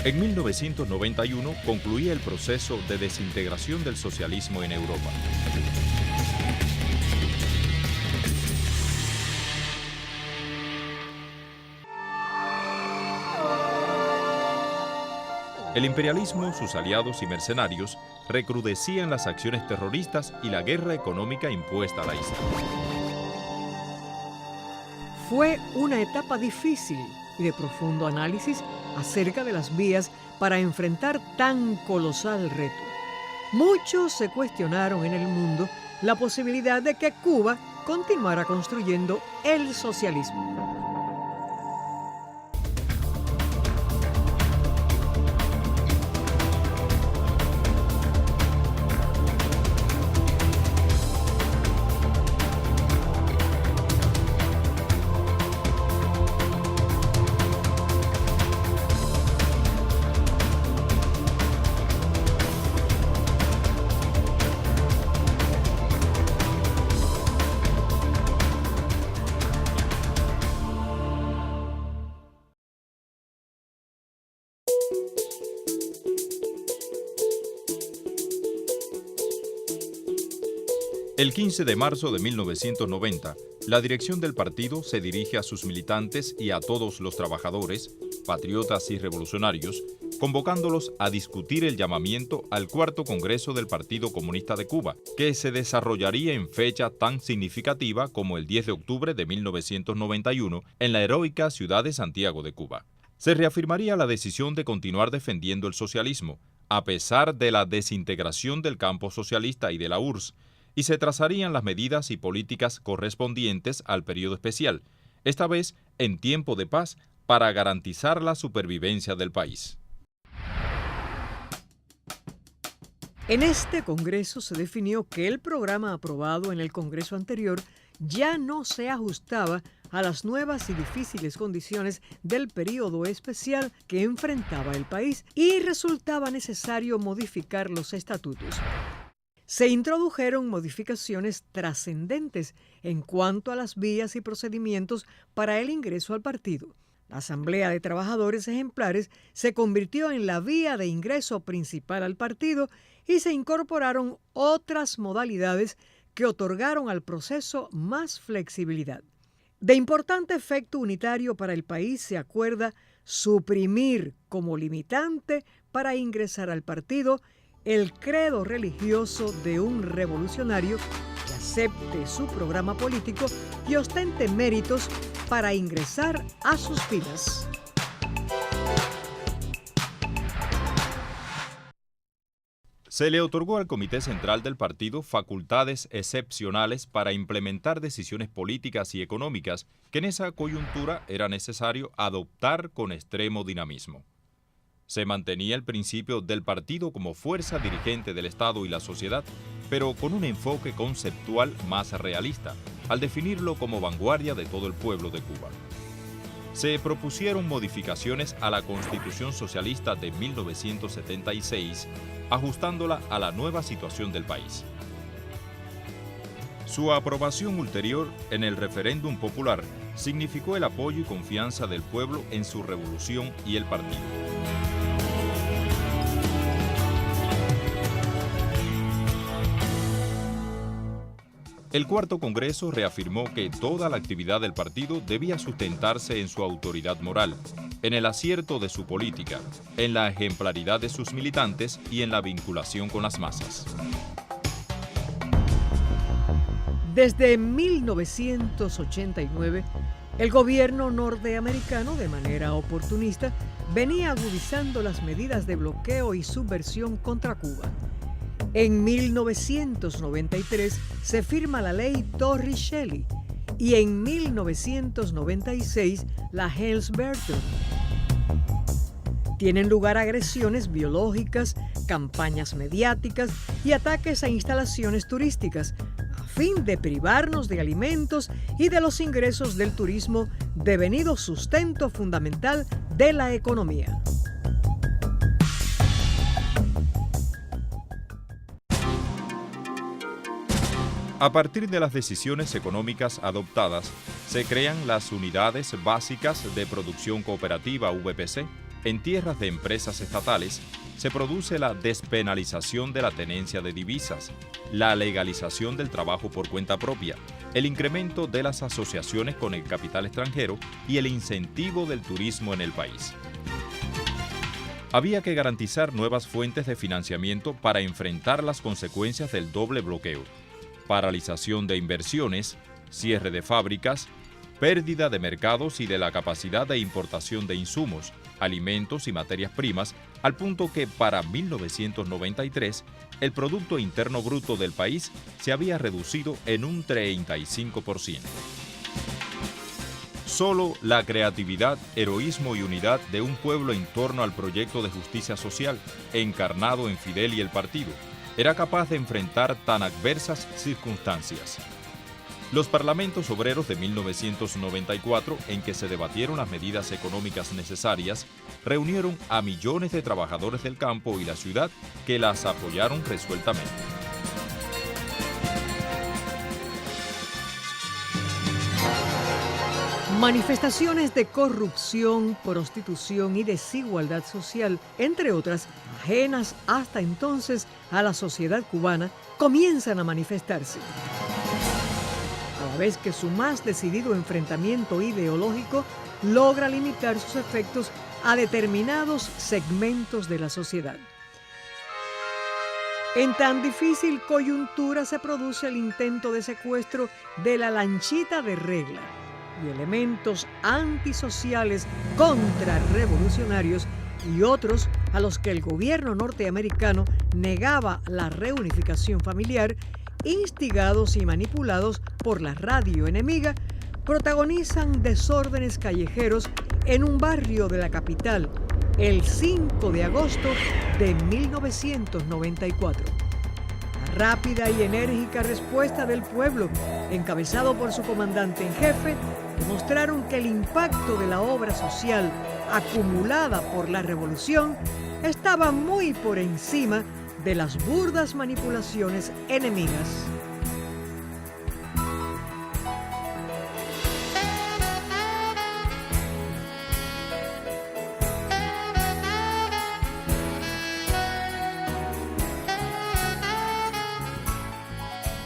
En 1991 concluía el proceso de desintegración del socialismo en Europa. El imperialismo, sus aliados y mercenarios recrudecían las acciones terroristas y la guerra económica impuesta a la isla. Fue una etapa difícil y de profundo análisis acerca de las vías para enfrentar tan colosal reto. Muchos se cuestionaron en el mundo la posibilidad de que Cuba continuara construyendo el socialismo. El 15 de marzo de 1990, la dirección del partido se dirige a sus militantes y a todos los trabajadores, patriotas y revolucionarios, convocándolos a discutir el llamamiento al cuarto Congreso del Partido Comunista de Cuba, que se desarrollaría en fecha tan significativa como el 10 de octubre de 1991 en la heroica ciudad de Santiago de Cuba. Se reafirmaría la decisión de continuar defendiendo el socialismo, a pesar de la desintegración del campo socialista y de la URSS, y se trazarían las medidas y políticas correspondientes al periodo especial, esta vez en tiempo de paz, para garantizar la supervivencia del país. En este Congreso se definió que el programa aprobado en el Congreso anterior ya no se ajustaba a las nuevas y difíciles condiciones del periodo especial que enfrentaba el país y resultaba necesario modificar los estatutos. Se introdujeron modificaciones trascendentes en cuanto a las vías y procedimientos para el ingreso al partido. La Asamblea de Trabajadores Ejemplares se convirtió en la vía de ingreso principal al partido y se incorporaron otras modalidades que otorgaron al proceso más flexibilidad. De importante efecto unitario para el país se acuerda suprimir como limitante para ingresar al partido el credo religioso de un revolucionario que acepte su programa político y ostente méritos para ingresar a sus filas. Se le otorgó al Comité Central del Partido facultades excepcionales para implementar decisiones políticas y económicas que en esa coyuntura era necesario adoptar con extremo dinamismo. Se mantenía el principio del partido como fuerza dirigente del Estado y la sociedad, pero con un enfoque conceptual más realista, al definirlo como vanguardia de todo el pueblo de Cuba. Se propusieron modificaciones a la Constitución Socialista de 1976, ajustándola a la nueva situación del país. Su aprobación ulterior en el referéndum popular significó el apoyo y confianza del pueblo en su revolución y el partido. El cuarto Congreso reafirmó que toda la actividad del partido debía sustentarse en su autoridad moral, en el acierto de su política, en la ejemplaridad de sus militantes y en la vinculación con las masas. Desde 1989, el gobierno norteamericano, de manera oportunista, venía agudizando las medidas de bloqueo y subversión contra Cuba. En 1993 se firma la ley Torricelli y en 1996 la Helms-Burton. Tienen lugar agresiones biológicas, campañas mediáticas y ataques a instalaciones turísticas, a fin de privarnos de alimentos y de los ingresos del turismo, devenido sustento fundamental de la economía. A partir de las decisiones económicas adoptadas, se crean las Unidades Básicas de Producción Cooperativa, VPC, en tierras de empresas estatales, se produce la despenalización de la tenencia de divisas, la legalización del trabajo por cuenta propia, el incremento de las asociaciones con el capital extranjero y el incentivo del turismo en el país. Había que garantizar nuevas fuentes de financiamiento para enfrentar las consecuencias del doble bloqueo: paralización de inversiones, cierre de fábricas, pérdida de mercados y de la capacidad de importación de insumos, alimentos y materias primas, al punto que para 1993 el Producto Interno Bruto del país se había reducido en un 35%. Solo la creatividad, heroísmo y unidad de un pueblo en torno al proyecto de justicia social, encarnado en Fidel y el partido, era capaz de enfrentar tan adversas circunstancias. Los parlamentos obreros de 1994, en que se debatieron las medidas económicas necesarias, reunieron a millones de trabajadores del campo y la ciudad que las apoyaron resueltamente. Manifestaciones de corrupción, prostitución y desigualdad social, entre otras, ajenas hasta entonces a la sociedad cubana, comienzan a manifestarse. A la vez que su más decidido enfrentamiento ideológico logra limitar sus efectos a determinados segmentos de la sociedad. En tan difícil coyuntura se produce el intento de secuestro de la lanchita de Regla y elementos antisociales contrarrevolucionarios y otros a los que el gobierno norteamericano negaba la reunificación familiar, instigados y manipulados por la radio enemiga, protagonizan desórdenes callejeros en un barrio de la capital el 5 de agosto de 1994. La rápida y enérgica respuesta del pueblo, encabezado por su comandante en jefe, demostraron que el impacto de la obra social acumulada por la revolución estaba muy por encima de las burdas manipulaciones enemigas.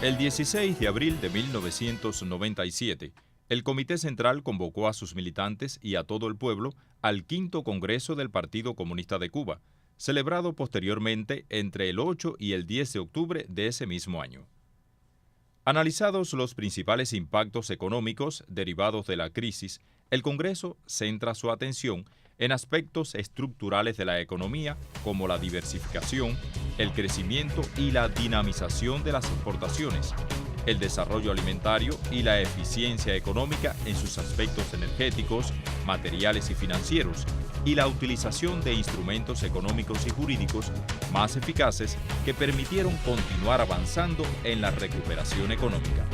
El 16 de abril de 1997, el Comité Central convocó a sus militantes y a todo el pueblo al quinto Congreso del Partido Comunista de Cuba, celebrado posteriormente entre el 8 y el 10 de octubre de ese mismo año. Analizados los principales impactos económicos derivados de la crisis, el Congreso centra su atención en aspectos estructurales de la economía como la diversificación, el crecimiento y la dinamización de las exportaciones, el desarrollo alimentario y la eficiencia económica en sus aspectos energéticos, materiales y financieros, y la utilización de instrumentos económicos y jurídicos más eficaces que permitieron continuar avanzando en la recuperación económica.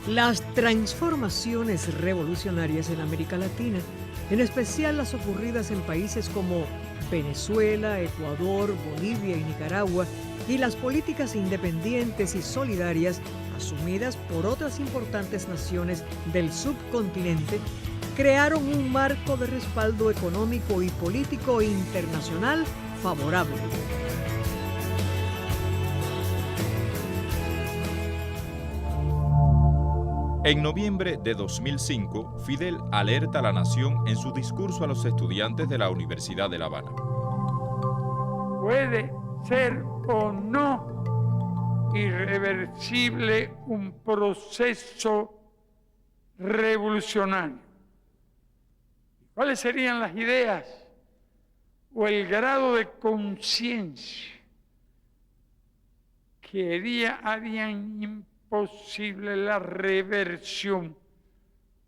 Las transformaciones revolucionarias en América Latina, en especial las ocurridas en países como Venezuela, Ecuador, Bolivia y Nicaragua, y las políticas independientes y solidarias asumidas por otras importantes naciones del subcontinente, crearon un marco de respaldo económico y político internacional favorable. En noviembre de 2005, Fidel alerta a la nación en su discurso a los estudiantes de la Universidad de La Habana. Puede ser o no irreversible un proceso revolucionario. ¿Cuáles serían las ideas o el grado de conciencia que harían imposible la reversión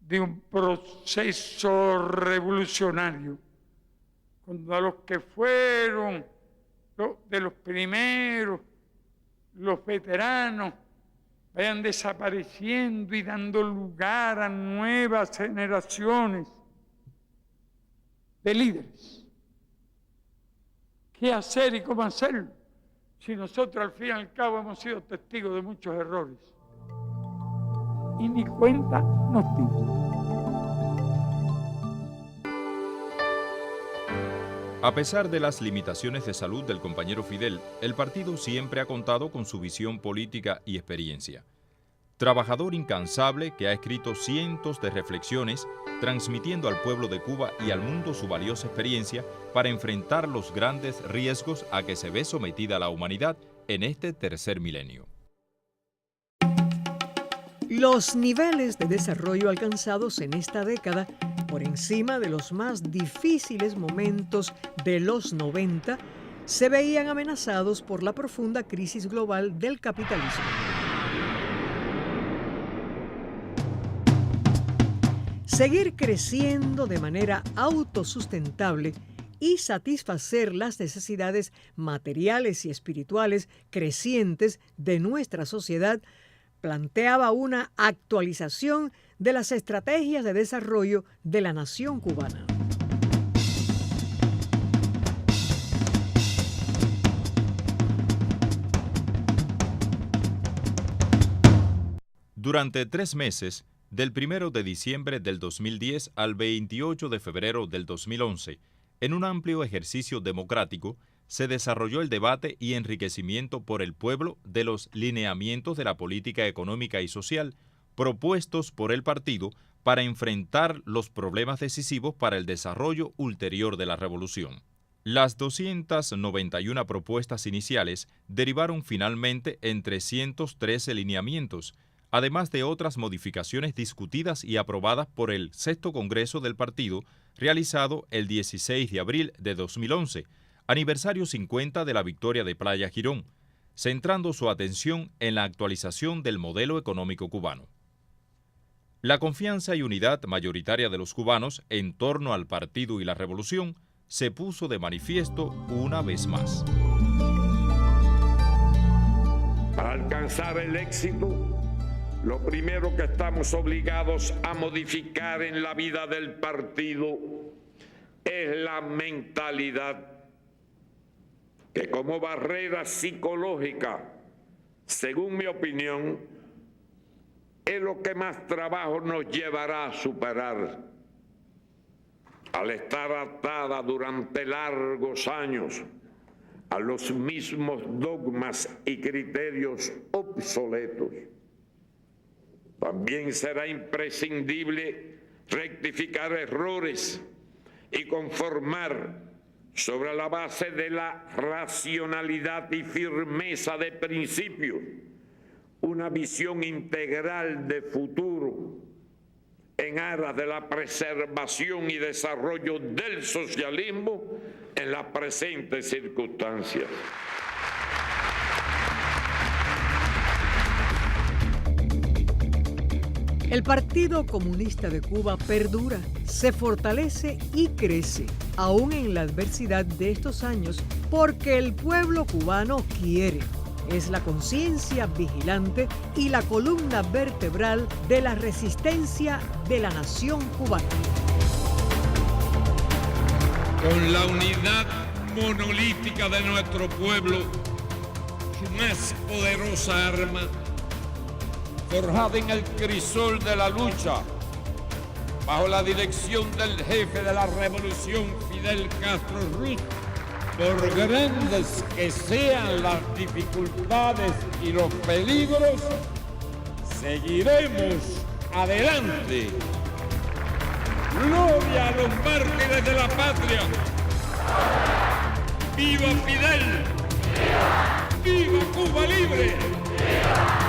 de un proceso revolucionario? Cuando a los que fueron de los primeros, los veteranos, vayan desapareciendo y dando lugar a nuevas generaciones de líderes. ¿Qué hacer y cómo hacerlo? Si nosotros al fin y al cabo hemos sido testigos de muchos errores. Y ni cuenta nos dimos. A pesar de las limitaciones de salud del compañero Fidel, el partido siempre ha contado con su visión política y experiencia. Trabajador incansable que ha escrito cientos de reflexiones, transmitiendo al pueblo de Cuba y al mundo su valiosa experiencia para enfrentar los grandes riesgos a que se ve sometida la humanidad en este tercer milenio. Los niveles de desarrollo alcanzados en esta década, por encima de los más difíciles momentos de los 90, se veían amenazados por la profunda crisis global del capitalismo. Seguir creciendo de manera autosustentable y satisfacer las necesidades materiales y espirituales crecientes de nuestra sociedad planteaba una actualización de las estrategias de desarrollo de la nación cubana. Durante 3 meses, del 1 de diciembre del 2010 al 28 de febrero del 2011, en un amplio ejercicio democrático, se desarrolló el debate y enriquecimiento por el pueblo de los lineamientos de la política económica y social propuestos por el partido para enfrentar los problemas decisivos para el desarrollo ulterior de la revolución. Las 291 propuestas iniciales derivaron finalmente en 313 lineamientos, además de otras modificaciones discutidas y aprobadas por el 6º Congreso del Partido, realizado el 16 de abril de 2011, aniversario 50 de la victoria de Playa Girón, centrando su atención en la actualización del modelo económico cubano. La confianza y unidad mayoritaria de los cubanos en torno al partido y la revolución se puso de manifiesto una vez más. Para alcanzar el éxito, lo primero que estamos obligados a modificar en la vida del partido es la mentalidad, que como barrera psicológica, según mi opinión, es lo que más trabajo nos llevará a superar. Al estar atada durante largos años a los mismos dogmas y criterios obsoletos, también será imprescindible rectificar errores y conformar sobre la base de la racionalidad y firmeza de principios una visión integral de futuro en aras de la preservación y desarrollo del socialismo en las presentes circunstancias. El Partido Comunista de Cuba perdura, se fortalece y crece, aún en la adversidad de estos años, porque el pueblo cubano quiere. Es la conciencia vigilante y la columna vertebral de la resistencia de la nación cubana. Con la unidad monolítica de nuestro pueblo, su más poderosa arma, forjada en el crisol de la lucha, bajo la dirección del jefe de la revolución, Fidel Castro Ruz, por grandes que sean las dificultades y los peligros, seguiremos adelante. ¡Gloria a los mártires de la patria! ¡Viva Fidel! ¡Viva Cuba libre! ¡Viva!